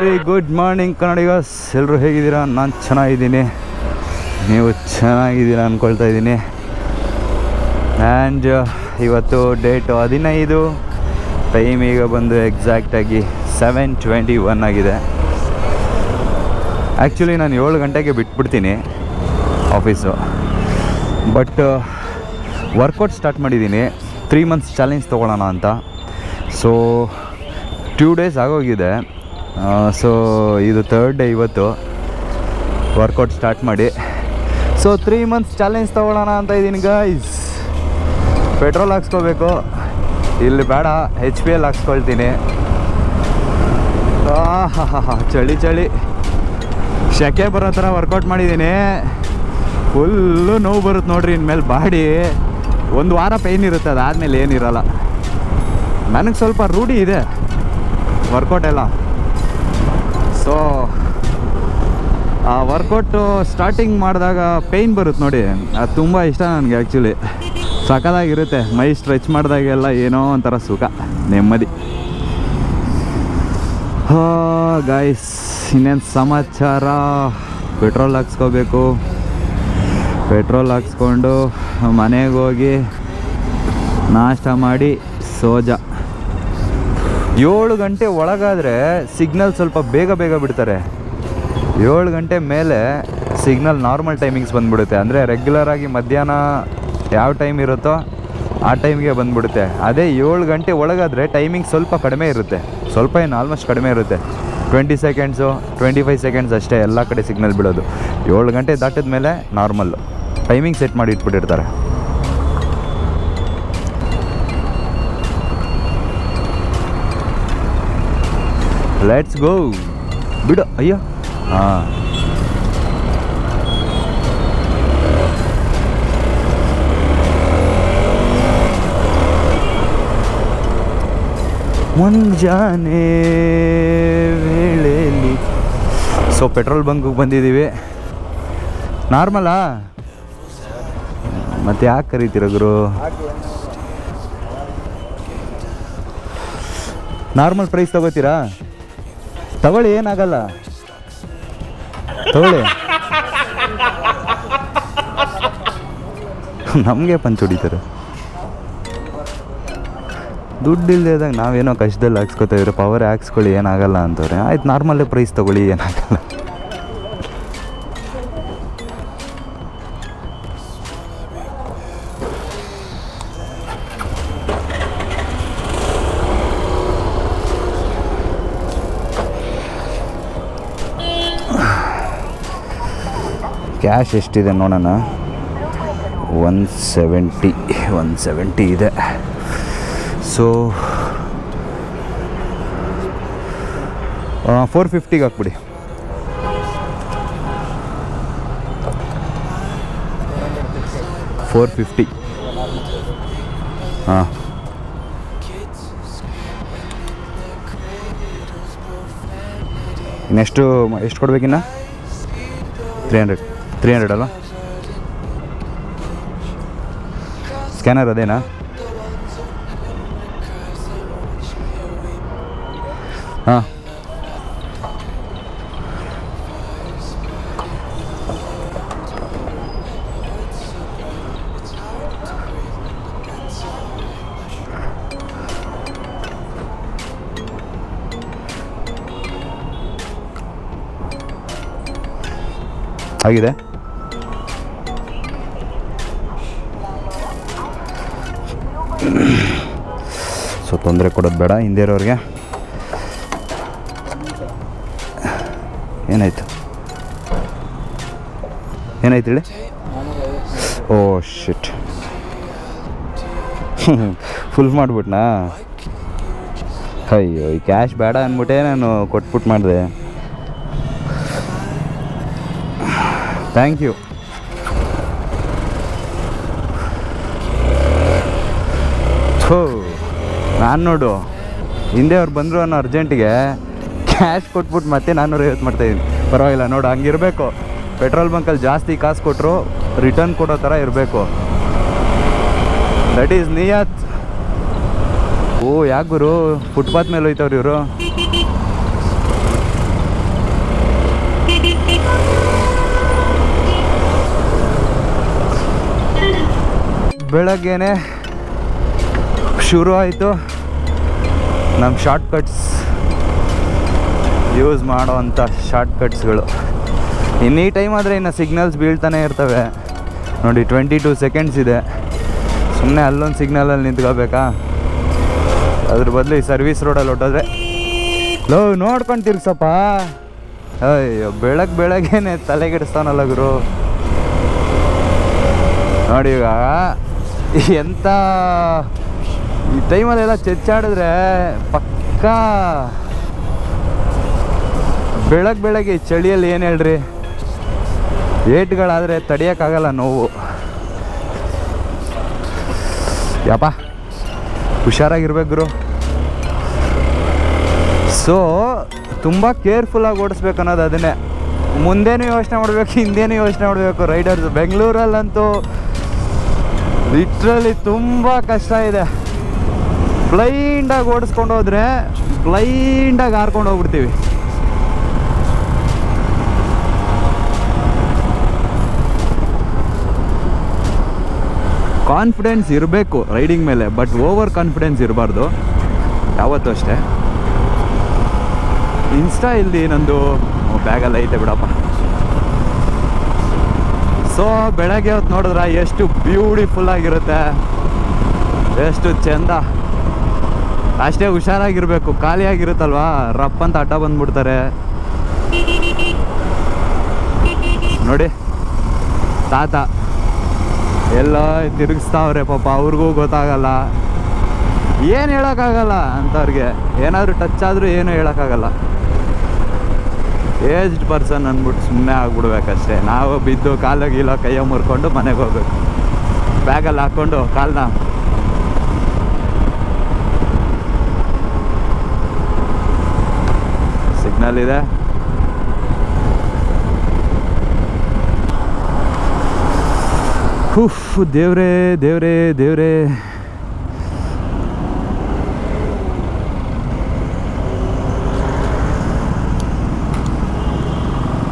Very good morning Kannadigas, ಎಲ್ಲರೂ ಹೇಗಿದ್ದೀರಾ? ನಾನು ಚೆನ್ನಾಗಿದ್ದೀನಿ, ನೀವು ಚೆನ್ನಾಗಿದ್ದೀರಾ ಅಂದ್ಕೊಳ್ತಾ ಇದ್ದೀನಿ. ಆ್ಯಂಡ್ ಇವತ್ತು ಡೇಟು 15, ಟೈಮ್ ಈಗ ಬಂದು ಎಕ್ಸಾಕ್ಟಾಗಿ 7:21 ಆಗಿದೆ. ಆ್ಯಕ್ಚುಲಿ ನಾನು 7 ಗಂಟೆಗೆ ಬಿಟ್ಬಿಡ್ತೀನಿ ಆಫೀಸು, ಬಟ್ ವರ್ಕೌಟ್ ಸ್ಟಾರ್ಟ್ ಮಾಡಿದ್ದೀನಿ. 3 ಮಂತ್ಸ್ ಚಾಲೆಂಜ್ ತೊಗೊಳ್ಳೋಣ ಅಂತ. ಸೊ 2 ಡೇಸ್ ಆಗೋಗಿದೆ. ಸೊ ಇದು 3rd ಡೇ ಇವತ್ತು ವರ್ಕೌಟ್ ಸ್ಟಾರ್ಟ್ ಮಾಡಿ. ಸೊ 3 ಮಂತ್ಸ್ ಚಾಲೆಂಜ್ ತೊಗೊಳ್ಳೋಣ ಅಂತ ಇದ್ದೀನಿ ಗೈಸ್. ಪೆಟ್ರೋಲ್ ಹಾಕ್ಸ್ಕೋಬೇಕು, ಇಲ್ಲಿ ಬೇಡ HPL ಹಾಕ್ಸ್ಕೊಳ್ತೀನಿ. ಚಳಿ ಚಳಿ ಶೆಕೆ ಬರೋ ಥರ ವರ್ಕೌಟ್ ಮಾಡಿದ್ದೀನಿ. ಫುಲ್ಲು ನೋವು ಬರುತ್ತೆ ನೋಡ್ರಿ. ಇನ್ಮೇಲೆ ಬಾಡಿ 1 ವಾರ ಪೇಯ್ನ್ ಇರುತ್ತೆ, ಅದಾದಮೇಲೆ ಏನಿರಲ್ಲ. ನನಗೆ ಸ್ವಲ್ಪ ರೂಢಿ ಇದೆ ವರ್ಕೌಟ್ ಎಲ್ಲ. ಸೊ ಆ ವರ್ಕೌಟು ಸ್ಟಾರ್ಟಿಂಗ್ ಮಾಡಿದಾಗ ಪೇಯ್ನ್ ಬರುತ್ತೆ ನೋಡಿ, ಅದು ತುಂಬ ಇಷ್ಟ ನನಗೆ. ಆ್ಯಕ್ಚುಲಿ ಸಖತ್ತಾಗಿರುತ್ತೆ. ಮೈ ಸ್ಟ್ರೆಚ್ ಮಾಡಿದಾಗೆಲ್ಲ ಏನೋ ಒಂಥರ ಸುಖ, ನೆಮ್ಮದಿ. ಗಾಯ್ಸ್, ಇನ್ನೇನು ಸಮಾಚಾರ? ಪೆಟ್ರೋಲ್ ಹಾಕ್ಸ್ಕೋಬೇಕು. ಪೆಟ್ರೋಲ್ ಹಾಕ್ಸ್ಕೊಂಡು ಮನೆಗೆ ಹೋಗಿ ನಾಷ್ಟ ಮಾಡಿ ಸೋಜಾ. 7 ಗಂಟೆ ಒಳಗಾದರೆ ಸಿಗ್ನಲ್ ಸ್ವಲ್ಪ ಬೇಗ ಬಿಡ್ತಾರೆ. 7 ಗಂಟೆ ಮೇಲೆ ಸಿಗ್ನಲ್ ನಾರ್ಮಲ್ ಟೈಮಿಂಗ್ಸ್ ಬಂದುಬಿಡುತ್ತೆ. ಅಂದರೆ ರೆಗ್ಯುಲರಾಗಿ ಮಧ್ಯಾಹ್ನ ಯಾವ ಟೈಮ್ ಇರುತ್ತೋ ಆ ಟೈಮ್ಗೆ ಬಂದುಬಿಡುತ್ತೆ. ಅದೇ 7 ಗಂಟೆ ಒಳಗಾದರೆ ಟೈಮಿಂಗ್ ಸ್ವಲ್ಪ ಕಡಿಮೆ ಇರುತ್ತೆ. ಸ್ವಲ್ಪ ಏನು ಆಲ್ಮೋಸ್ಟ್ ಕಡಿಮೆ ಇರುತ್ತೆ. 20 ಸೆಕೆಂಡ್ಸು 25 ಸೆಕೆಂಡ್ಸ್ ಅಷ್ಟೇ ಎಲ್ಲ ಕಡೆ ಸಿಗ್ನಲ್ ಬಿಡೋದು. 7 ಗಂಟೆ ದಾಟಿದ ಮೇಲೆ ನಾರ್ಮಲ್ಲು ಟೈಮಿಂಗ್ ಸೆಟ್ ಮಾಡಿ ಇಟ್ಬಿಟ್ಟಿರ್ತಾರೆ. Let's go. ಬಿಡು ಅಯ್ಯೋ. ಹಾಂ, ಮುಂಜಾನೆ ವೇಳೆಯಲ್ಲಿ. ಸೊ ಪೆಟ್ರೋಲ್ ಬಂಕಿಗೆ ಬಂದಿದ್ದೀವಿ. ನಾರ್ಮಲಾ? ಮತ್ತೆ ಯಾಕೆ ಕರೀತೀರ ಗುರು? Normal price ತಗೋತೀರಾ? ತಗೊಳ್ಳಿ, ಏನಾಗಲ್ಲ, ತಗೊಳ್ಳಿ. ನಮಗೆ ಪಂಚ್ ಹೊಡಿತಾರೆ. ದುಡ್ಡು ಇಲ್ಲದಾಗ ನಾವೇನೋ ಕಷ್ಟದಲ್ಲಿ ಹಾಕ್ಸ್ಕೊತಾಯಿದ್ರೆ ಪವರ್ ಹಾಕ್ಸ್ಕೊಳ್ಳಿ, ಏನಾಗಲ್ಲ ಅಂತವ್ರೆ. ಆಯ್ತು, ನಾರ್ಮಲ್ಲೇ ಪ್ರೈಸ್ ತೊಗೊಳ್ಳಿ, ಏನಾಗಲ್ಲ. ಕ್ಯಾಶ್ ಎಷ್ಟಿದೆ ನೋಡೋಣ. 170 ಇದೆ. ಸೊ 450ಗೆ ಹಾಕ್ಬಿಡಿ. $450. ಹಾಂ, ಇನ್ನೆಷ್ಟು ಕೊಡ್ಬೇಕಿನ್ನ? 300 ಅಲ್ಲ? ಸ್ಕ್ಯಾನರ್ ಅದೇನಾ? ಹಾಂ, ಆಗಿದೆ. ಸೊ ತೊಂದರೆ ಕೊಡೋದು ಬೇಡ ಹಿಂದೆ ಇರೋರಿಗೆ. ಏನಾಯ್ತು ಹೇಳಿ? ಓ ಶಿಟ್, ಫುಲ್ ಮಾಡಿಬಿಟ್ನಾ? ಅಯ್ಯೋ, ಈ ಕ್ಯಾಶ್ ಬೇಡ ಅಂದ್ಬಿಟ್ಟೆ ನಾನು ಕೊಟ್ಬಿಟ್ಟು ಮಾಡಿದೆ. Thank you. ನಾನು ನೋಡು, ಹಿಂದೆ ಅವ್ರು ಬಂದರು ಅನ್ನೋ ಅರ್ಜೆಂಟಿಗೆ ಕ್ಯಾಶ್ ಕೊಟ್ಬಿಟ್ಟು ಮತ್ತೆ 450 ಮಾಡ್ತಾಯಿದ್ದೀನಿ. ಪರವಾಗಿಲ್ಲ ನೋಡು, ಹಂಗಿರಬೇಕು. ಪೆಟ್ರೋಲ್ ಬಂಕಲ್ಲಿ ಜಾಸ್ತಿ ಕಾಸು ಕೊಟ್ಟರು ರಿಟರ್ನ್ ಕೊಡೋ ಥರ ಇರಬೇಕು. That is ನಿಯತ್. ಓ ಯಾಕೆ ಗುರು ಫುಟ್ಪಾತ್ ಮೇಲೆ ಹೋಯ್ತವ್ರು ಇವರು? ಬೆಳಗ್ಗೆನೆ ಶುರು ಆಯಿತು ನಮ್ಮ ಶಾರ್ಟ್ಕಟ್ಸ್ ಯೂಸ್ ಮಾಡೋವಂಥ ಶಾರ್ಟ್ಕಟ್ಸ್ಗಳು. ಇನ್ನು ಈ ಟೈಮ್ ಆದರೆ ಇನ್ನು ಸಿಗ್ನಲ್ಸ್ ಬೀಳ್ತಾನೆ ಇರ್ತವೆ ನೋಡಿ. 22 ಸೆಕೆಂಡ್ಸ್ ಇದೆ. ಸುಮ್ಮನೆ ಅಲ್ಲೊಂದು ಸಿಗ್ನಲಲ್ಲಿ ನಿಂತ್ಕೋಬೇಕಾ? ಅದ್ರ ಬದಲು ಈ ಸರ್ವಿಸ್ ರೋಡಲ್ಲಿ ಹೊಟ್ಟೋದ್ರೆ ನೋಡ್ಕೊಂಡು ತಿರ್ಗ್ಸಪ್ಪ. ಅಯ್ಯೋ ಬೆಳಗ್ಗೆನೆ ತಲೆಗೆಡಿಸ್ತಾನಲ್ಲ ಗುರು. ನೋಡಿ ಈಗ ಎಂಥ ಈ ಟೈಮಲ್ಲೆಲ್ಲ ಚೆಚ್ಚಾಡಿದ್ರೆ ಪಕ್ಕಾ ಬೆಳಗ್ಗೆ ಈ ಚಳಿಯಲ್ಲಿ ಏನು ಹೇಳ್ರಿ, ಏಟ್ಗಳಾದರೆ ತಡಿಯೋಕ್ಕಾಗಲ್ಲ ನೋವು. ಯಪ್ಪ ಹುಷಾರಾಗಿರ್ಬೇಕು ಗುರು. ಸೊ ತುಂಬ ಕೇರ್ಫುಲ್ಲಾಗಿ ಓಡಿಸ್ಬೇಕು ಅನ್ನೋದು ಅದನ್ನೇ. ಮುಂದೇನೂ ಯೋಚನೆ ಮಾಡಬೇಕು, ಹಿಂದೇನೂ ಯೋಚನೆ ಮಾಡಬೇಕು ರೈಡರ್ಸ್. ಬೆಂಗಳೂರಲ್ಲಂತೂ ಲಿಟ್ರಲಿ ತುಂಬ ಕಷ್ಟ ಇದೆ. ಬ್ಲೈಂಡಾಗಿ ಓಡಿಸ್ಕೊಂಡು ಹೋದರೆ ಬ್ಲೈಂಡಾಗಿ ಹಾರ್ಕೊಂಡು ಹೋಗ್ಬಿಡ್ತೀವಿ. ಕಾನ್ಫಿಡೆನ್ಸ್ ಇರಬೇಕು ರೈಡಿಂಗ್ ಮೇಲೆ, ಬಟ್ ಓವರ್ ಕಾನ್ಫಿಡೆನ್ಸ್ ಇರಬಾರ್ದು ಯಾವತ್ತೂ ಅಷ್ಟೇ. ಇನ್ಸ್ಟಾ ಇಲ್ಲಿ ನಂದು ಬ್ಯಾಗಲ್ಲಿ ಐತೆ ಬಿಡಪ್ಪ. ಸೊ ಬೆಳಗ್ಗೆ ಹೊತ್ತು ನೋಡಿದ್ರೆ ಎಷ್ಟು ಬ್ಯೂಟಿಫುಲ್ ಆಗಿರುತ್ತೆ, ಎಷ್ಟು ಚೆಂದ. ಅಷ್ಟೇ ಹುಷಾರಾಗಿರ್ಬೇಕು. ಖಾಲಿಯಾಗಿರುತ್ತಲ್ವಾ, ರಪ್ ಅಂತ ಅಡ್ಡ ಬಂದ್ಬಿಡ್ತಾರೆ ನೋಡಿ. ತಾತ ಎಲ್ಲ ತಿರುಗಿಸ್ತಾವ್ರೆ ಪಾಪ, ಅವ್ರಿಗೂ ಗೊತ್ತಾಗಲ್ಲ, ಏನು ಹೇಳೋಕ್ಕಾಗಲ್ಲ ಅಂಥವ್ರಿಗೆ. ಏನಾದರೂ ಟಚ್ ಆದರೂ ಏನೂ ಹೇಳೋಕ್ಕಾಗಲ್ಲ. ಏಜ್ಡ್ ಪರ್ಸನ್ ಅಂದ್ಬಿಟ್ಟು ಸುಮ್ಮನೆ ಆಗ್ಬಿಡ್ಬೇಕಷ್ಟೇ. ನಾವು ಬಿದ್ದು ಕಾಲಾಗಿಲ್ಲ ಕೈಯ ಮುರ್ಕೊಂಡು ಮನೆಗೆ ಹೋಗ್ಬೇಕು, ಬ್ಯಾಗಲ್ಲಿ ಹಾಕ್ಕೊಂಡು ಕಾಲನ್ನ. ಸಿಗ್ನಲ್ ಇದೆ. ಹುಫ್, ದೇವ್ರೇ ದೇವ್ರೇ ದೇವ್ರೇ.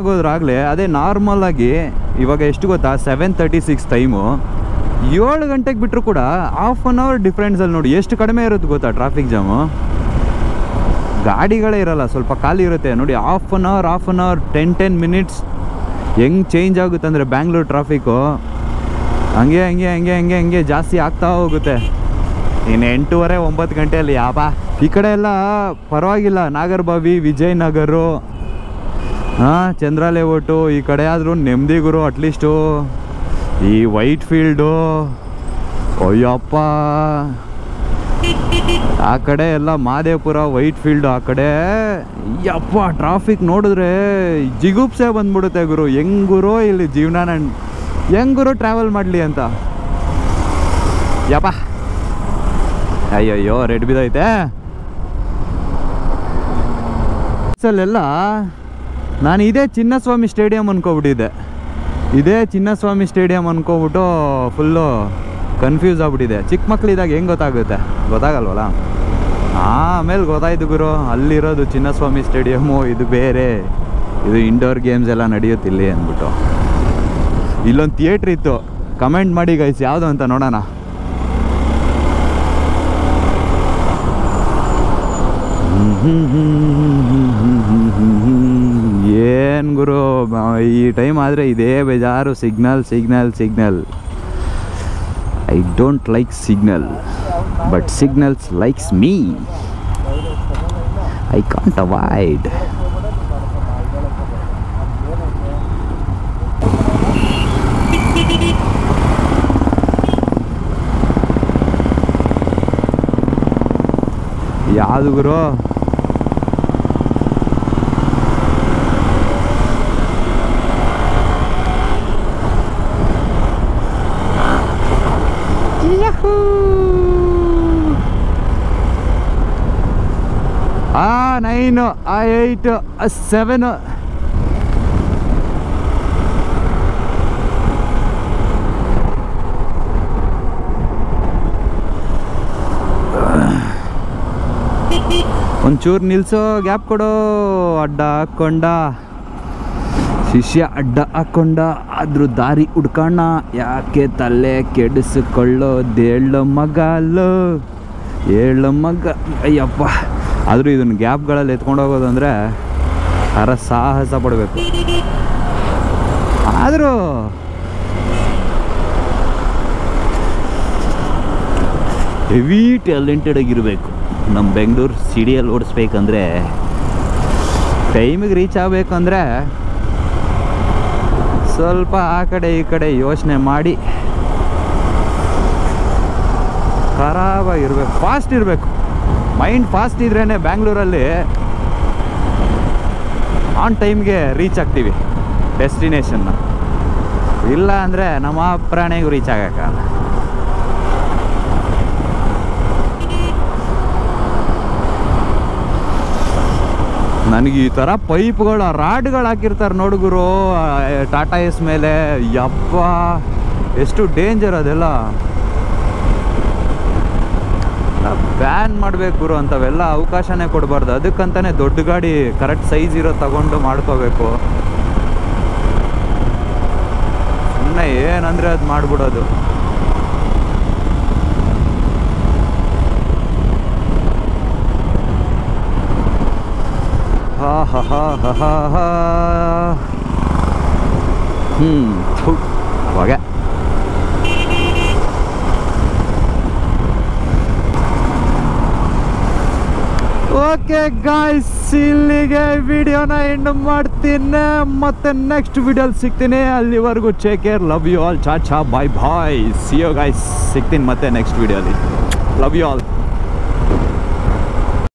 ಆಗೋದ್ರಾಗಲೇ ಅದೇ ನಾರ್ಮಲ್ ಆಗಿ ಇವಾಗ ಎಷ್ಟು ಗೊತ್ತಾ, 7:36 ಟೈಮು. 7 ಗಂಟೆಗೆ ಬಿಟ್ಟರು ಕೂಡ ಹಾಫ್ ಆನ್ ಅವರ್ ಡಿಫ್ರೆನ್ಸಲ್ಲಿ ನೋಡಿ ಎಷ್ಟು ಕಡಿಮೆ ಇರುತ್ತೆ ಗೊತ್ತಾ ಟ್ರಾಫಿಕ್ ಜಾಮು. ಗಾಡಿಗಳೇ ಇರಲ್ಲ, ಸ್ವಲ್ಪ ಖಾಲಿ ಇರುತ್ತೆ ನೋಡಿ. ಹಾಫ್ ಆನ್ ಅವರ್ 10 ಮಿನಿಟ್ಸ್ ಹೆಂಗೆ ಚೇಂಜ್ ಆಗುತ್ತೆ ಅಂದರೆ ಬ್ಯಾಂಗ್ಳೂರು ಟ್ರಾಫಿಕ್ಕು ಹಂಗೆ ಜಾಸ್ತಿ ಆಗ್ತಾ ಹೋಗುತ್ತೆ. ಇನ್ನು 8:30-9 ಗಂಟೆಯಲ್ಲಿ ಯಾಪ ಈ ಕಡೆ ಎಲ್ಲ ಪರವಾಗಿಲ್ಲ. ನಾಗರಬಾವಿ, ವಿಜಯನಗರ, ಚಂದ್ರ ಲೇಔಟು ಈ ಕಡೆ ಆದರೂ ನೆಮ್ಮದಿ ಗುರು. ಅಟ್ಲೀಸ್ಟು ಈ ವೈಟ್ ಫೀಲ್ಡು, ಅಯ್ಯಪ್ಪ ಆ ಕಡೆ ಎಲ್ಲ ಮಾದೇಪುರ, ವೈಟ್ ಫೀಲ್ಡು ಆ ಕಡೆ ಯಪ್ಪ ಟ್ರಾಫಿಕ್ ನೋಡಿದ್ರೆ ಜಿಗುಪ್ಸೆ ಬಂದ್ಬಿಡುತ್ತೆ ಗುರು. ಹೆಂಗುರು ಇಲ್ಲಿ ಜೀವನ ಹೆಂಗುರು ಟ್ರಾವೆಲ್ ಮಾಡಲಿ ಅಂತ. ಯಪ್ಪ ಅಯ್ಯಯ್ಯೋ ರೆಡ್ ಬಿದ್ದೈತೆ. ಅಲ್ಲೆಲ್ಲ ನಾನು ಇದೇ ಚಿನ್ನಸ್ವಾಮಿ ಸ್ಟೇಡಿಯಂ ಅನ್ಕೋಬಿಟ್ಟಿದ್ದೆ. ಇದೇ ಚಿನ್ನಸ್ವಾಮಿ ಸ್ಟೇಡಿಯಂ ಅನ್ಕೋಬಿಟ್ಟು ಫುಲ್ಲು ಕನ್ಫ್ಯೂಸ್ ಆಗ್ಬಿಟ್ಟಿದೆ. ಚಿಕ್ಕ ಮಕ್ಕಳಿದ್ದಾಗ ಹೆಂಗೆ ಗೊತ್ತಾಗಲ್ವಲ್ಲ. ಆಮೇಲೆ ಗೊತ್ತಾಯ್ತು ಗುರು, ಅಲ್ಲಿರೋದು ಚಿನ್ನಸ್ವಾಮಿ ಸ್ಟೇಡಿಯಮ್ಮು, ಇದು ಬೇರೆ, ಇದು ಇಂಡೋರ್ ಗೇಮ್ಸ್ ಎಲ್ಲ ನಡೆಯುತ್ತಿಲ್ಲಿ ಅಂದ್ಬಿಟ್ಟು. ಇಲ್ಲೊಂದು ಥಿಯೇಟ್ರ್ ಇತ್ತು, ಕಮೆಂಟ್ ಮಾಡಿ ಗೈಸ್ ಯಾವುದು ಅಂತ ನೋಡೋಣ. ಏನು ಗುರು ಈ ಟೈಮ್ ಆದರೆ ಇದೇ ಬೇಜಾರು. Signal. I don't like signal, but signals likes me. I can't avoid. ಯಾವುದು ಗುರು ಆ 9 ಆ 8 ಆ 7 ಒಂಚೂರು ನಿಲ್ಸೋ, ಗ್ಯಾಪ್ ಕೊಡೋ, ಅಡ್ಡ ಹಾಕ್ಕೊಂಡ ಶಿಷ್ಯ ಅಡ್ಡ ಹಾಕೊಂಡ ಆದ್ರೂ ದಾರಿ ಹುಡ್ಕಣ್ಣ, ಯಾಕೆ ತಲೆ ಕೆಡಿಸಿಕೊಳ್ಳೋದು ಹೇಳು ಮಗ ಅಯ್ಯಪ್ಪ. ಆದರೂ ಇದನ್ನು ಗ್ಯಾಪ್ಗಳಲ್ಲಿ ಎತ್ಕೊಂಡು ಹೋಗೋದಂದರೆ ಸಾಹಸ ಪಡಬೇಕು. ಆದರೂ ಹೆವಿ ಟ್ಯಾಲೆಂಟೆಡ್ ಆಗಿರಬೇಕು. ನಮ್ಮ ಬೆಂಗಳೂರು ಸಿಟಿಯಲ್ಲಿ ಓಡಿಸ್ಬೇಕಂದ್ರೆ, ಟೈಮಿಗೆ ರೀಚ್ ಆಗಬೇಕಂದ್ರೆ ಸ್ವಲ್ಪ ಆ ಕಡೆ ಈ ಕಡೆ ಯೋಚನೆ ಮಾಡಿ ಖರಾಬಾಗಿರ್ಬೇಕು, ಫಾಸ್ಟ್ ಇರಬೇಕು. ಮೈಂಡ್ ಫಾಸ್ಟ್ ಇದ್ರೇ ಬ್ಯಾಂಗ್ಳೂರಲ್ಲಿ ಆನ್ ಟೈಮ್ಗೆ ರೀಚ್ ಆಗ್ತೀವಿ ಡೆಸ್ಟಿನೇಷನ್ನ. ಇಲ್ಲ ಅಂದರೆ ನಮ್ಮ ಪ್ರಾಣಿಗೂ ರೀಚ್ ಆಗೋಕ್ಕಾಗಲ್ಲ. ನನಗೆ ಈ ಥರ ಪೈಪ್ಗಳು ರಾಡ್ಗಳು ಹಾಕಿರ್ತಾರೆ ನೋಡುಗರು ಟಾಟಾ ಎಸ್ ಮೇಲೆ, ಯಪ್ಪ ಎಷ್ಟು ಡೇಂಜರ್ ಅದೆಲ್ಲ. ಬ್ಯಾನ್ ಮಾಡಬೇಕು ಗುರು ಅಂಥವೆಲ್ಲ, ಅವಕಾಶನೇ ಕೊಡಬಾರ್ದು. ಅದಕ್ಕಂತಾನೆ ದೊಡ್ಡ ಗಾಡಿ ಕರೆಕ್ಟ್ ಸೈಜ್ ಇರೋ ತಗೊಂಡು ಮಾಡ್ಕೋಬೇಕು. ಸುಮ್ಮನೆ ಏನಂದರೆ ಅದು ಮಾಡಿಬಿಡೋದು. ಹಾ ಹಾ ಹಾ ಹಾ ಹಾ ಹಾ ಹೊಗೆ. ಓಕೆ ಗಾಯ್ಸ್, ಇಲ್ಲಿಗೆ ವಿಡಿಯೋನ ಎಂಡ್ ಮಾಡ್ತೀನಿ. ಮತ್ತೆ ನೆಕ್ಸ್ಟ್ ವಿಡಿಯೋಲಿ ಸಿಗ್ತೀನಿ. ಅಲ್ಲಿವರೆಗೂ take care, love you all, ಚಾ bye bye, see you guys. ಸಿಗ್ತೀನಿ ಮತ್ತೆ ನೆಕ್ಸ್ಟ್ ವಿಡಿಯೋಲಿ. Love you all.